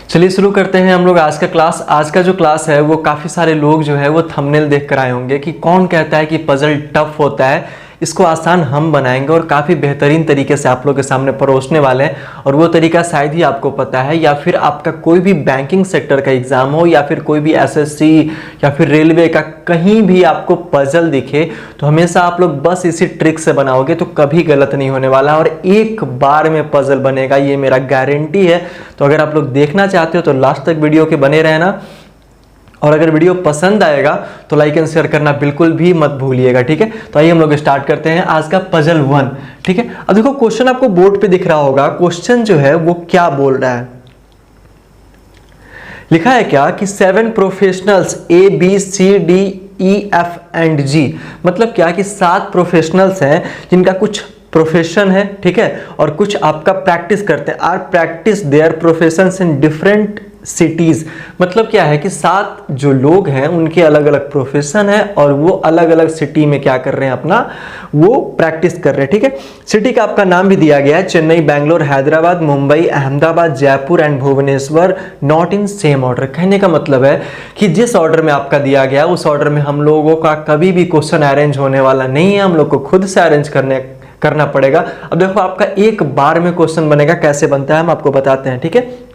चलिए शुरू करते हैं हम लोग आज का क्लास। आज का जो क्लास है वो काफ़ी सारे लोग जो है वो थंबनेल देख कर आए होंगे कि कौन कहता है कि पजल टफ होता है। इसको आसान हम बनाएंगे और काफ़ी बेहतरीन तरीके से आप लोग के सामने परोसने वाले हैं। और वो तरीका शायद ही आपको पता है, या फिर आपका कोई भी बैंकिंग सेक्टर का एग्जाम हो, या फिर कोई भी एसएससी या फिर रेलवे का, कहीं भी आपको पजल दिखे तो हमेशा आप लोग बस इसी ट्रिक से बनाओगे तो कभी गलत नहीं होने वाला और एक बार में पजल बनेगा, ये मेरा गारंटी है। तो अगर आप लोग देखना चाहते हो तो लास्ट तक वीडियो के बने रहना, और अगर वीडियो पसंद आएगा तो लाइक एंड शेयर करना बिल्कुल भी मत भूलिएगा, ठीक है। तो आइए हम लोग स्टार्ट करते हैं आज का पजल 1, ठीक है। अब देखो क्वेश्चन आपको बोर्ड पे दिख रहा होगा। क्वेश्चन जो है वो क्या बोल रहा है, लिखा है क्या कि 7 प्रोफेशनल्स ABCDEF एंड G, मतलब क्या कि 7 प्रोफेशनल्स हैं जिनका कुछ प्रोफेशन है, ठीक है, और कुछ आपका प्रैक्टिस करते हैं। Are practice their professions in different cities, मतलब क्या है कि 7 जो लोग हैं उनके अलग अलग प्रोफेशन है और वो अलग अलग सिटी में क्या कर रहे हैं, अपना वो प्रैक्टिस कर रहे हैं, ठीक है। सिटी का आपका नाम भी दिया गया है, Chennai, Bangalore, Hyderabad, Mumbai, Ahmedabad, Jaipur and Bhubaneswar, not in same order. कहने का मतलब है कि जिस ऑर्डर में आपका दिया गया उस ऑर्डर में हम लोगों का कभी भी क्वेश्चन अरेंज होने वाला नहीं है, हम लोग को खुद से अरेंज करना पड़ेगा। अब देखो आपका एक बार में क्वेश्चन बनेगा, कैसे बनता है हम आपको बताते हैं, ठीक है।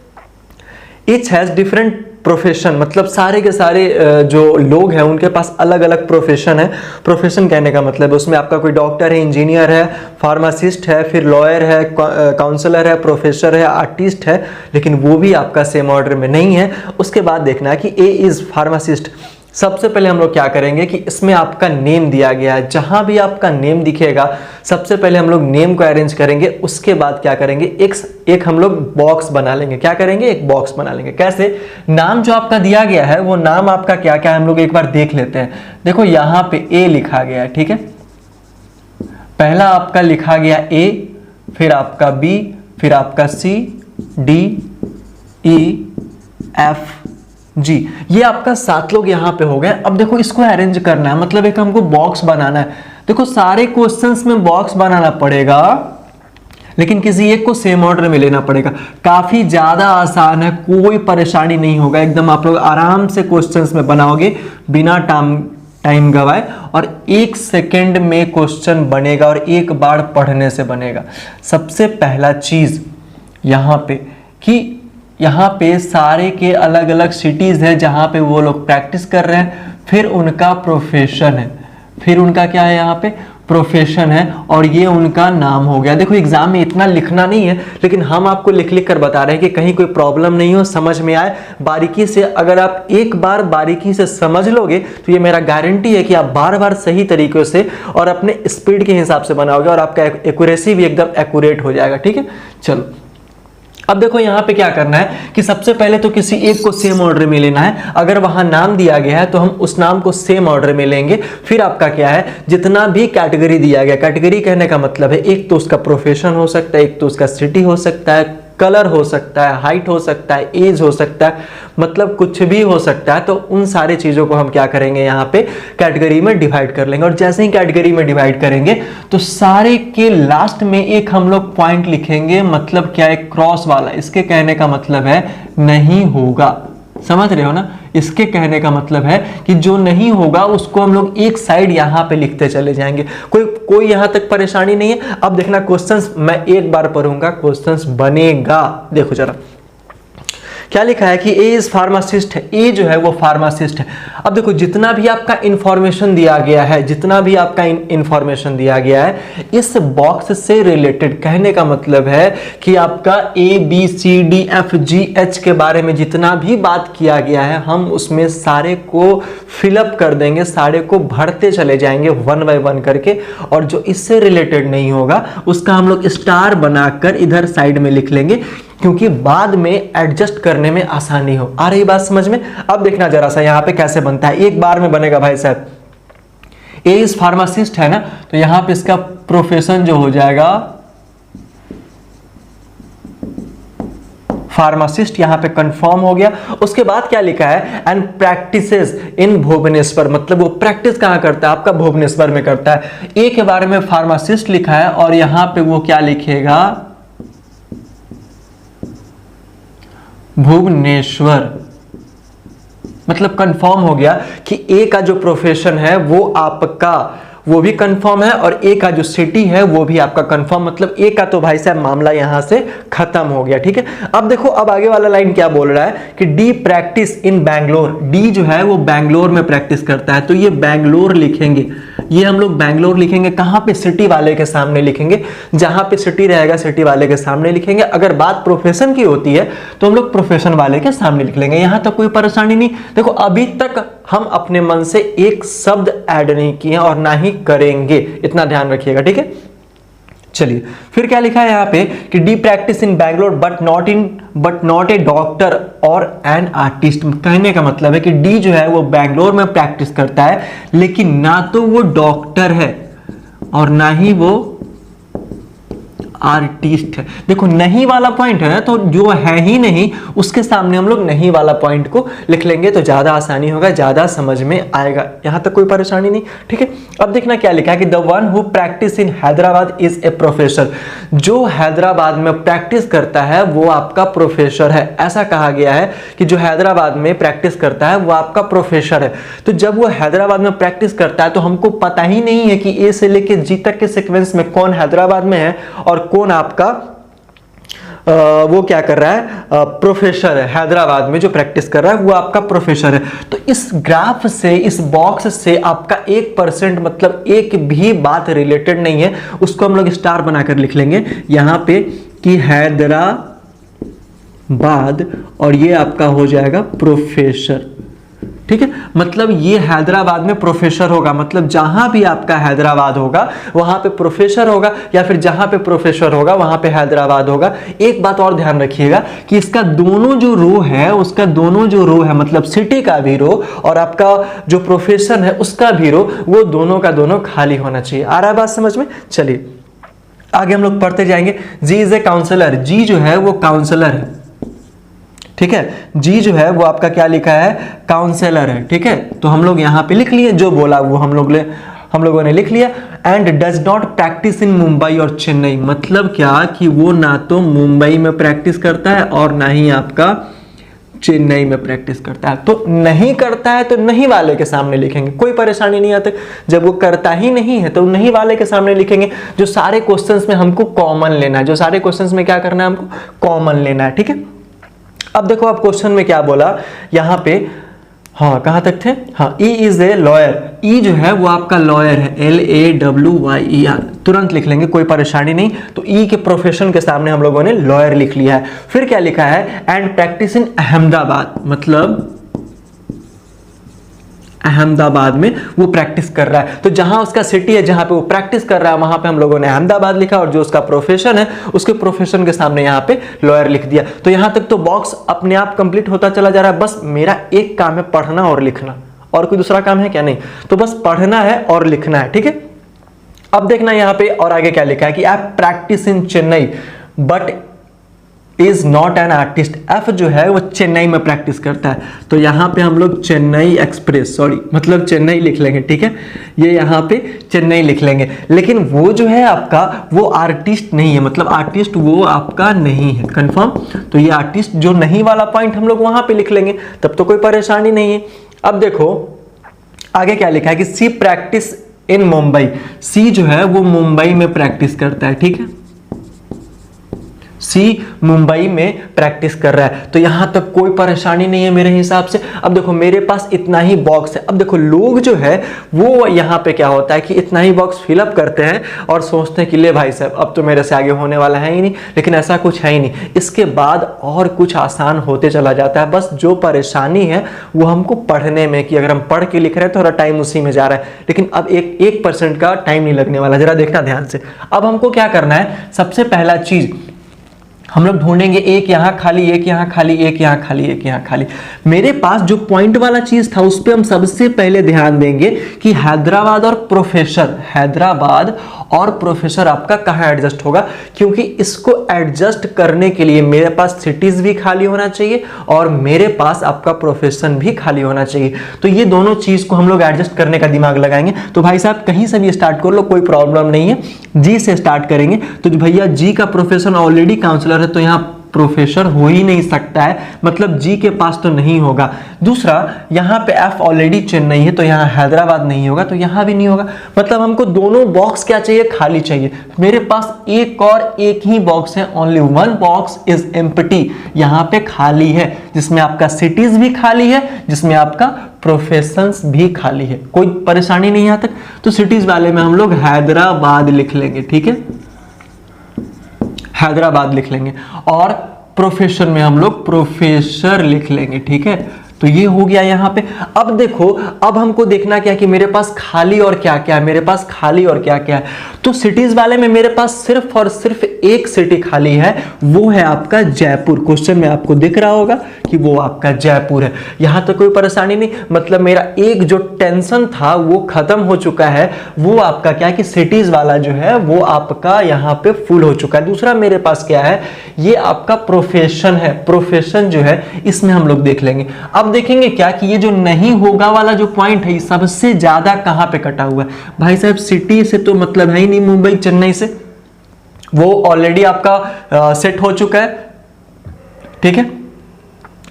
Each has different प्रोफेशन, मतलब सारे के सारे जो लोग हैं उनके पास अलग अलग प्रोफेशन है। प्रोफेशन कहने का मतलब उसमें आपका कोई डॉक्टर है, इंजीनियर है, फार्मासिस्ट है, फिर लॉयर है, काउंसलर है, प्रोफेसर है, आर्टिस्ट है, लेकिन वो भी आपका सेम ऑर्डर में नहीं है। उसके बाद देखना है कि ए इज फार्मासिस्ट। सबसे पहले हम लोग क्या करेंगे कि इसमें आपका नेम दिया गया है, जहां भी आपका नेम दिखेगा सबसे पहले हम लोग नेम को अरेंज करेंगे। उसके बाद क्या करेंगे, एक हम लोग बॉक्स बना लेंगे। क्या करेंगे, एक बॉक्स बना लेंगे। कैसे, नाम जो आपका दिया गया है वो नाम आपका क्या क्या है हम लोग एक बार देख लेते हैं। देखो यहां पे ए लिखा गया है, ठीक है। पहला आपका लिखा गया ए, फिर आपका बी, फिर आपका सी, डी, ई, एफ, जी। ये आपका 7 लोग यहां पे हो गए। अब देखो इसको अरेंज करना है, मतलब एक हमको बॉक्स बनाना है। देखो सारे क्वेश्चंस में बॉक्स बनाना पड़ेगा, लेकिन किसी एक को सेम ऑर्डर में लेना पड़ेगा। काफी ज्यादा आसान है, कोई परेशानी नहीं होगा, एकदम आप लोग आराम से क्वेश्चंस में बनाओगे बिना टाइम गवाए, और 1 सेकेंड में क्वेश्चन बनेगा और एक बार पढ़ने से बनेगा। सबसे पहला चीज यहां पे कि यहाँ पे सारे के अलग अलग सिटीज है जहां पे वो लोग प्रैक्टिस कर रहे हैं, फिर उनका प्रोफेशन है, फिर उनका क्या है यहाँ पे प्रोफेशन है, और ये उनका नाम हो गया। देखो एग्जाम में इतना लिखना नहीं है, लेकिन हम आपको लिख कर बता रहे हैं कि कहीं कोई प्रॉब्लम नहीं हो, समझ में आए बारीकी से। अगर आप एक बार बारीकी से समझ लोगे तो ये मेरा गारंटी है कि आप बार बार सही तरीके से और अपने स्पीड के हिसाब से बनाओगे और आपका एक्यूरेसी भी एकदम एक्यूरेट हो जाएगा, ठीक है। चलो अब देखो यहाँ पे क्या करना है कि सबसे पहले तो किसी एक को सेम ऑर्डर में लेना है। अगर वहां नाम दिया गया है तो हम उस नाम को सेम ऑर्डर में लेंगे। फिर आपका क्या है, जितना भी कैटेगरी दिया गया, कैटेगरी कहने का मतलब है एक तो उसका प्रोफेशन हो सकता है, एक तो उसका सिटी हो सकता है, कलर हो सकता है, हाइट हो सकता है, एज हो सकता है, मतलब कुछ भी हो सकता है। तो उन सारी चीजों को हम क्या करेंगे, यहाँ पे कैटेगरी में डिवाइड कर लेंगे। और जैसे ही कैटेगरी में डिवाइड करेंगे तो सारे के लास्ट में एक हम लोग पॉइंट लिखेंगे, मतलब क्या है, क्रॉस वाला। इसके कहने का मतलब है नहीं होगा, समझ रहे हो ना। इसके कहने का मतलब है कि जो नहीं होगा उसको हम लोग एक साइड यहां पे लिखते चले जाएंगे। कोई यहां तक परेशानी नहीं है। अब देखना क्वेश्चंस मैं एक बार पढ़ूंगा, क्वेश्चंस बनेगा। देखो जरा क्या लिखा है कि ए इज फार्मासिस्ट है, ए जो है वो फार्मासिस्ट है। अब देखो जितना भी आपका इंफॉर्मेशन दिया गया है, जितना भी आपका इंफॉर्मेशन दिया गया है इस बॉक्स से रिलेटेड, कहने का मतलब है कि आपका ABCDFGH के बारे में जितना भी बात किया गया है हम उसमें सारे को फिलअप कर देंगे, सारे को भरते चले जाएंगे 1 बाय 1 करके। और जो इससे रिलेटेड नहीं होगा उसका हम लोग स्टार बनाकर इधर साइड में लिख लेंगे, क्योंकि बाद में एडजस्ट करने में आसानी हो। आ रही बात समझ में। अब देखना जरा सा यहाँ पे कैसे बनता है, एक बार में बनेगा भाई साहब। ए इज फार्मासिस्ट है ना, तो यहां पे इसका प्रोफेशन जो हो जाएगा फार्मासिस्ट, यहां पे कंफर्म हो गया। उसके बाद क्या लिखा है, एंड प्रैक्टिसेस इन भुवनेश्वर, मतलब वो प्रैक्टिस कहां करता है, आपका भुवनेश्वर में करता है। ए के बारे में फार्मासिस्ट लिखा है और यहां पे वो क्या लिखेगा, भुवनेश्वर। मतलब कंफर्म हो गया कि ए का जो प्रोफेशन है वो आपका वो भी कंफर्म है और ए का जो सिटी है वो भी आपका कंफर्म, मतलब ए का तो भाई साहब मामला यहां से खत्म हो गया। ठीक है, अब देखो अब आगे वाला लाइन क्या बोल रहा है कि D practice in Bangalore. D जो है वो बैंगलोर में प्रैक्टिस करता है, तो ये बैंगलोर लिखेंगे, ये हम लोग बैंगलोर लिखेंगे। कहां पे? सिटी वाले के सामने लिखेंगे, जहां पे सिटी रहेगा सिटी वाले के सामने लिखेंगे। अगर बात प्रोफेशन की होती है तो हम लोग प्रोफेशन वाले के सामने लिख लेंगे, यहां तक कोई परेशानी नहीं। देखो अभी तक हम अपने मन से एक शब्द ऐड नहीं किए और ना ही करेंगे, इतना ध्यान रखिएगा। ठीक है, चलिए फिर क्या लिखा है यहाँ पे कि D practice in Bangalore but not a doctor और एन आर्टिस्ट। कहने का मतलब है कि डी जो है वो बैंगलोर में प्रैक्टिस करता है, लेकिन ना तो वो डॉक्टर है और ना ही वो आर्टिस्ट है। देखो नहीं वाला पॉइंट है तो जो है ही नहीं उसके सामने हम लोग नहीं वाला पॉइंट को लिख लेंगे तो ज्यादा आसानी होगा, ज्यादा समझ में आएगा, यहां तक कोई परेशानी नहीं। ठीक है, अब देखना क्या लिखा है कि the one who practice in Hyderabad is a professor. जो हैदराबाद में प्रैक्टिस करता है वो आपका प्रोफेसर है। ऐसा कहा गया है कि जो हैदराबाद में प्रैक्टिस करता है वो आपका प्रोफेसर है। तो जब वो हैदराबाद में प्रैक्टिस करता है तो हमको पता ही नहीं है कि ए से लेके जी तक के सीक्वेंस में कौन हैदराबाद में है और कौन आपका वो क्या कर रहा है, प्रोफेसर है। हैदराबाद में जो प्रैक्टिस कर रहा है वो आपका प्रोफेसर है। तो इस ग्राफ से, इस बॉक्स से आपका 1% मतलब एक भी बात रिलेटेड नहीं है, उसको हम लोग स्टार बनाकर लिख लेंगे यहां पे कि हैदराबाद और ये आपका हो जाएगा प्रोफेसर। ठीक है, मतलब ये हैदराबाद में प्रोफेसर होगा, मतलब जहां भी आपका हैदराबाद होगा वहां पे प्रोफेसर होगा, या फिर जहां पे प्रोफेसर होगा वहां पे हैदराबाद होगा। एक बात और ध्यान रखिएगा कि इसका दोनों जो रो है, उसका दोनों जो रो है, मतलब सिटी का भी रो और आपका जो प्रोफेशन है उसका भी रो, वो दोनों का दोनों खाली होना चाहिए। आ रहा है बात समझ में? चलिए आगे हम लोग पढ़ते जाएंगे। जी इज ए काउंसलर। जी जो है वो काउंसलर है। ठीक है, जी जो है वो आपका क्या लिखा है, काउंसलर है। ठीक है, तो हम लोग यहां पे लिख लिए, जो बोला वो हम लोगों ने लिख लिया। And does not practice in Mumbai और चेन्नई। मतलब क्या कि वो ना तो मुंबई में प्रैक्टिस करता है और ना ही आपका चेन्नई में प्रैक्टिस करता है। तो नहीं करता है तो नहीं वाले के सामने लिखेंगे, कोई परेशानी नहीं आती। जब वो करता ही नहीं है तो नहीं वाले के सामने लिखेंगे। जो सारे क्वेश्चंस में हमको कॉमन लेना है, जो सारे क्वेश्चंस में क्या करना है, हमको कॉमन लेना है। ठीक है, अब देखो आप क्वेश्चन में क्या बोला यहाँ पे, हाँ कहां तक थे, हाँ ई इज ए लॉयर। ई जो है वो आपका लॉयर है, LAWYER, तुरंत लिख लेंगे, कोई परेशानी नहीं। तो ई के प्रोफेशन के सामने हम लोगों ने लॉयर लिख लिया है। फिर क्या लिखा है, एंड प्रैक्टिस इन अहमदाबाद, मतलब अहमदाबाद में वो प्रैक्टिस कर रहा है। तो जहां उसका सिटी है, जहां पे वो प्रैक्टिस कर रहा है, वहां पे हम लोगों ने अहमदाबाद लिखा और जो उसका प्रोफेशन है उसके प्रोफेशन के सामने यहां पे लॉयर लिख दिया। तो यहां तक तो बॉक्स अपने आप कंप्लीट होता चला जा रहा है। बस मेरा एक काम है पढ़ना और लिखना, और कोई दूसरा काम है क्या? नहीं, तो बस पढ़ना है और लिखना है। ठीक है, अब देखना यहां पे और आगे क्या लिखा है कि आप practice in Chennai but is not an artist. F जो है वो चेन्नई में प्रैक्टिस करता है। तो यहां पे हम लोग चेन्नई एक्सप्रेस, सॉरी मतलब चेन्नई लिख लेंगे। ठीक है, ये यहां पे चेन्नई लिख लेंगे, लेकिन वो जो है आपका वो आर्टिस्ट नहीं है, मतलब आर्टिस्ट वो आपका नहीं है। कंफर्म? तो ये आर्टिस्ट जो नहीं वाला पॉइंट हम लोग वहां पे लिख लेंगे, तब तो कोई परेशानी नहीं है। अब देखो आगे क्या लिखा है कि सी प्रैक्टिस इन मुंबई। सी जो है वो मुंबई में प्रैक्टिस करता है। ठीक है, सी मुंबई में प्रैक्टिस कर रहा है, तो यहां तक कोई परेशानी नहीं है मेरे हिसाब से। अब देखो मेरे पास इतना ही बॉक्स है। अब देखो लोग जो है वो यहां पे क्या होता है कि इतना ही बॉक्स फिलअप करते हैं और सोचते हैं कि ले भाई साहब अब तो मेरे से आगे होने वाला है ही नहीं, लेकिन ऐसा कुछ है ही नहीं। इसके बाद और कुछ आसान होते चला जाता है। बस जो परेशानी है वो हमको पढ़ने में, कि अगर हम पढ़ के लिख रहे हैं तो थोड़ा टाइम उसी में जा रहा है, लेकिन अब 1% का टाइम नहीं लगने वाला। जरा देखना ध्यान से। अब हमको क्या करना है, सबसे पहला चीज हम लोग ढूंढेंगे एक यहां खाली, एक यहां खाली, एक यहां खाली, एक यहां खाली। मेरे पास जो पॉइंट वाला चीज था उस पर हम सबसे पहले ध्यान देंगे कि हैदराबाद और प्रोफेसर, हैदराबाद और प्रोफेसर आपका कहां एडजस्ट होगा, क्योंकि इसको एडजस्ट करने के लिए मेरे पास सिटीज भी खाली होना चाहिए और मेरे पास आपका प्रोफेशन भी खाली होना चाहिए। तो ये दोनों चीज को हम लोग एडजस्ट करने का दिमाग लगाएंगे। तो भाई साहब कहीं से भी स्टार्ट कर लो, कोई प्रॉब्लम नहीं है। जी से स्टार्ट करेंगे तो भैया जी का प्रोफेशन ऑलरेडी काउंसलर है, तो यहाँ प्रोफेसर हो ही नहीं सकता है, मतलब जी के पास तो नहीं होगा। दूसरा, यहाँ पे एफ ऑलरेडी चेन्नई है तो यहाँ हैदराबाद नहीं होगा, तो यहाँ भी नहीं होगा। मतलब हमको दोनों बॉक्स क्या चाहिए, खाली चाहिए। मेरे पास एक और एक ही बॉक्स है, only one box is empty, यहाँ पे खाली है, जिसमें आपका सिटीज भी खाली है, जिसमें आपका प्रोफेशंस भी खाली है। कोई परेशानी नहीं यहाँ तक। तो सिटीज वाले में हम लोग हैदराबाद लिख लेंगे, ठीक है, हैदराबाद लिख लेंगे। और प्रोफेशन में हम लोग प्रोफेसर लिख लेंगे, ठीक है। तो ये हो गया यहाँ पे। अब देखो, अब हमको देखना क्या कि मेरे पास खाली और क्या क्या है, मेरे पास खाली और क्या क्या है। तो सिटीज वाले में मेरे पास सिर्फ और सिर्फ एक सिटी खाली है, वो है आपका जयपुर। क्वेश्चन में आपको दिख रहा होगा कि वो आपका जयपुर है। यहां तक कोई परेशानी नहीं, मतलब मेरा एक जो टेंशन था वो खत्म हो चुका है। वो आपका क्या है कि सिटीज वाला जो है वो आपका यहाँ पे फुल हो चुका है। दूसरा मेरे पास क्या है, ये आपका प्रोफेशन है। प्रोफेशन जो है इसमें हम लोग देख लेंगे। अब देखेंगे क्या कि ये जो नहीं होगा वाला जो पॉइंट है, सबसे ज्यादा कहां पे कटा हुआ है भाई साहब, सिटी से तो मतलब है ही नहीं, मुंबई चेन्नई से, वो ऑलरेडी आपका सेट हो चुका है, ठीक है।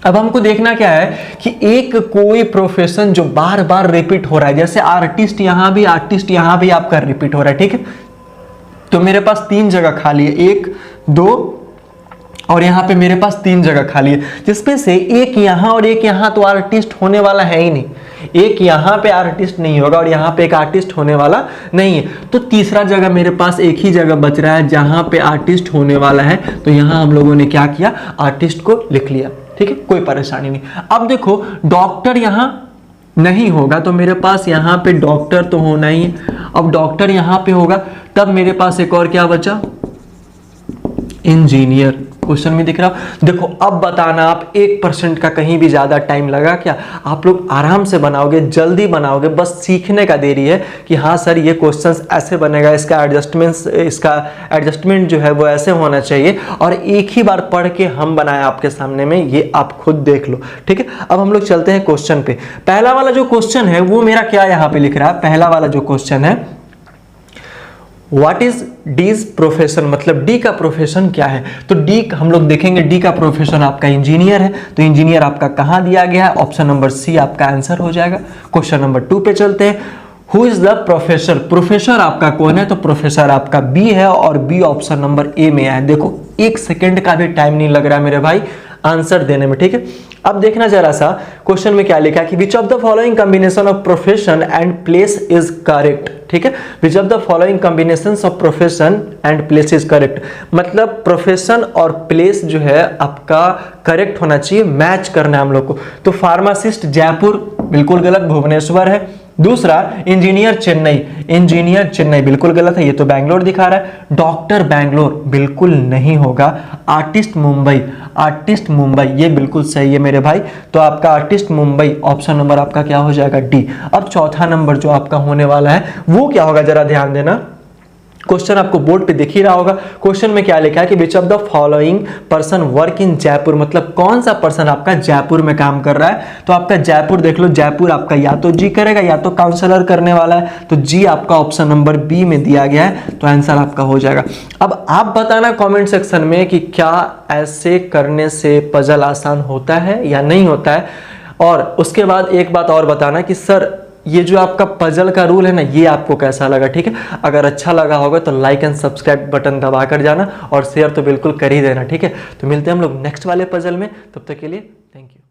अब हमको देखना क्या है कि एक कोई प्रोफेशन जो बार बार रिपीट हो रहा है, जैसे आर्टिस्ट यहां भी, आर्टिस्ट यहां भी आपका रिपीट हो रहा है, ठीक है। तो मेरे पास 3 जगह खाली है, 1 2 और यहां पे मेरे पास 3 जगह खाली है, जिसमें से एक यहां और एक यहां तो आर्टिस्ट होने वाला है ही नहीं। एक यहां पे आर्टिस्ट नहीं होगा और यहां पे एक आर्टिस्ट होने वाला नहीं है। तो तीसरा जगह मेरे पास एक ही जगह बच रहा है जहां पे आर्टिस्ट होने वाला है। तो यहां हम लोगों ने क्या किया, आर्टिस्ट को लिख लिया, ठीक है, कोई परेशानी नहीं। अब देखो, डॉक्टर यहां नहीं होगा तो मेरे पास यहां पे डॉक्टर तो होना ही है। अब डॉक्टर यहां पे होगा, तब मेरे पास एक और क्या बचा, इंजीनियर। क्वेश्चन में दिख रहा हो। देखो अब बताना, आप 1% का कहीं भी ज्यादा टाइम लगा क्या, आप लोग आराम से बनाओगे, जल्दी बनाओगे, बस सीखने का देरी है कि हाँ सर ये क्वेश्चंस ऐसे बनेगा, इसका एडजस्टमेंट जो है वो ऐसे होना चाहिए। और एक ही बार पढ़ के हम बनाए आपके सामने में, ये आप खुद देख लो, ठीक है। अब हम लोग चलते हैं क्वेश्चन पे। पहला वाला जो क्वेश्चन है वो मेरा क्या यहाँ पे लिख रहा है, पहला वाला जो क्वेश्चन है, व्हाट इज डीज प्रोफेशन, मतलब डी का प्रोफेशन क्या है। तो डी हम लोग देखेंगे, डी का प्रोफेशन आपका इंजीनियर है। तो इंजीनियर आपका कहां दिया गया है, ऑप्शन नंबर सी आपका आंसर हो जाएगा। क्वेश्चन नंबर 2 पे चलते हैं। Who is the professor, professor आपका कौन है, तो प्रोफेसर आपका बी है और बी ऑप्शन नंबर ए में है। देखो 1 सेकेंड का भी टाइम नहीं लग रहा है मेरे भाई आंसर देने में, ठीक है। अब देखना जरा सा क्वेश्चन में क्या लिखा है कि which of the following combination of profession and place is correct, ठीक है। Which of the following combinations of profession and place is correct, मतलब प्रोफेशन और प्लेस जो है आपका करेक्ट होना चाहिए, मैच करना है हम लोग को। तो फार्मासिस्ट जयपुर बिल्कुल गलत, भुवनेश्वर है। दूसरा इंजीनियर चेन्नई, इंजीनियर चेन्नई बिल्कुल गलत है, ये तो बैंगलोर दिखा रहा है। डॉक्टर बैंगलोर बिल्कुल नहीं होगा। आर्टिस्ट मुंबई, आर्टिस्ट मुंबई ये बिल्कुल सही है मेरे भाई। तो आपका आर्टिस्ट मुंबई ऑप्शन नंबर आपका क्या हो जाएगा, डी। अब चौथा नंबर जो आपका होने वाला है वो क्या होगा, जरा ध्यान देना। क्वेश्चन आपको बोर्ड पे दिख ही रहा होगा। क्वेश्चन में क्या लिखा है कि which of the following person work in Jaipur, मतलब कौन सा पर्सन आपका जयपुर में काम कर रहा है। तो आपका जयपुर देख लो, जयपुर आपका या तो जी करेगा या तो काउंसलर करने वाला है। तो जी आपका ऑप्शन नंबर बी में दिया गया है, तो आंसर आपका हो जाएगा। अब आप बताना कमेंट सेक्शन में कि क्या ऐसे करने से पजल आसान होता है या नहीं होता है। और उसके बाद एक बात और बताना कि सर ये जो आपका पजल का रूल है ना, ये आपको कैसा लगा, ठीक है। अगर अच्छा लगा होगा तो लाइक एंड सब्सक्राइब बटन दबा कर जाना और शेयर तो बिल्कुल कर ही देना, ठीक है। तो मिलते हैं हम लोग नेक्स्ट वाले पजल में, तब तक के लिए थैंक यू।